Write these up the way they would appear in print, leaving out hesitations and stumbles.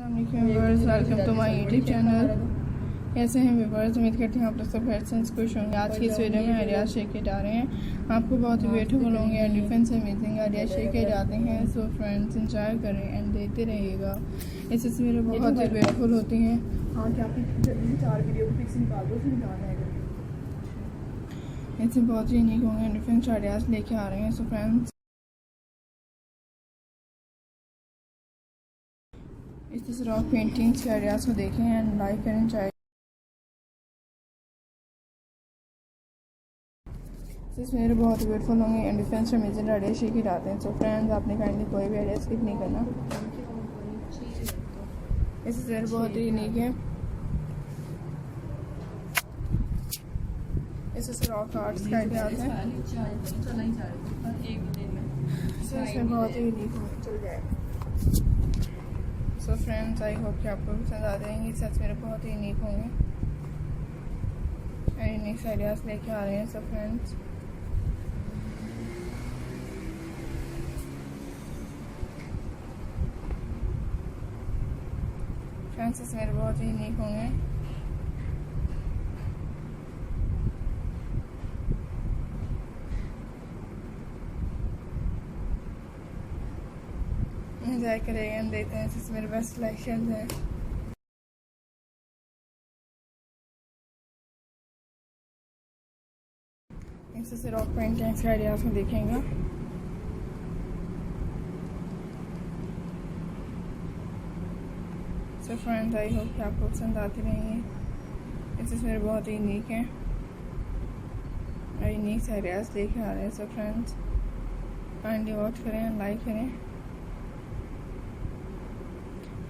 Viewers, welcome to my YouTube channel. कैसे हैं viewers? उम्मीद करते हैं आप लोग सब खैर से खुश होंगे। आज की इस वीडियो में आइडिया शेयर किए जा रहे हैं। आपको बहुत ही ब्यूटीफुल होंगे एंड डिफरेंट से अमेजिंग आइडिया शेयर किए जाते हैं। सो फ्रेंड्स, एंजॉय करें एंड देखते रहिएगा। इस तस्वीरें बहुत ही ब्यूटीफुल होती हैं। इससे बहुत ही यूनिक होंगे एंड डिफरेंट आइडियाज लेके आ रहे हैं। सो फ्रेंड्स, इस तरह ऑफ पेंटिंग्स के आइडियाज़ को देखें एंड लाइक करें। चाहिए इसमें बहुत ही ब्यूटीफुल होंगे and difference amazing idea share किए जाते हैं। सो फ्रेंड्स, आपने काइंडली कोई भी आइडिया स्किप नहीं करना। इस तस्वीर बहुत ही यूनिक है। इस तरह ऑफ आर्ट्स का आइडियाज है। इसमें बहुत ही यूनिक होंगे, चल जाएगा। सो फ्रेंड्स, आई होप कि आपको पसंद आ जाएंगे। इस तस्वीरें बहुत ही यूनिक होंगे एंड यूनिक आइडियाज लेके आ रहे हैं। सो फ्रेंड्स, तस्वीरें बहुत ही यूनिक होंगे। एंजॉय करेंगे हम देखते हैं। इसमें मेरे बेस्ट सिलेक्शन है। इससे रॉक पेंटिंग्स के आइडियाज में देखेंगे। सो फ्रेंड्स, आई होप कि आपको पसंद आती रहेंगी। इससे मेरे बहुत ही यूनिक हैं और यूनिक आइडियाज लेके आ रहे हैं। सो फ्रेंड्स, काइंडली वॉच करें, लाइक करें।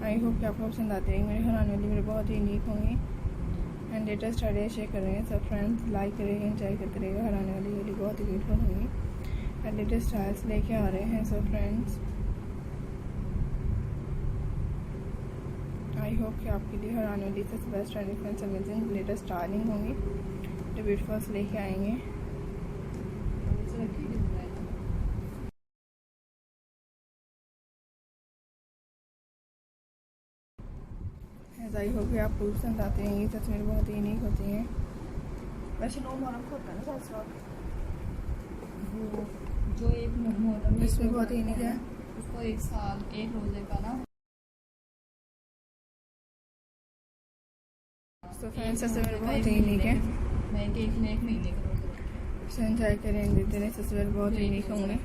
आई होप कि आपको पसंद आते हैं। मेरे घर आने वाली मेरे बहुत ही यूनिक होंगी एंड लेटेस्ट आइडिया शेयर कर रहे हैं। सब फ्रेंड्स, लाइक करेंगे, एंजॉय करते रहेगा। घर आने वाली वीडियो बहुत ही ब्यूटीफुल होंगी एंड लेटेस्ट स्टाइल्स लेके आ रहे हैं। सो फ्रेंड्स, आई होप कि आपके लिए घर आने वाली सबसे best and different amazing latest styling होंगी जो ब्यूटीफुल्स लेके आएंगे। आई होप कि आपको पसंद आते हैं। ये तस्वीरें बहुत ही यूनिक होती हैं। वैसे नो मोरम होता है ना साथ साथ वो जो एक मोहर्रम इसमें बहुत ही यूनिक है। उसको एक साल एक रोजे का ना। तो फ्रेंड्स, तस्वीर बहुत ही यूनिक है। मैं एक महीने का रोजा एंजॉय करें, देते रहे। तस्वीर बहुत ही यूनिक होंगे।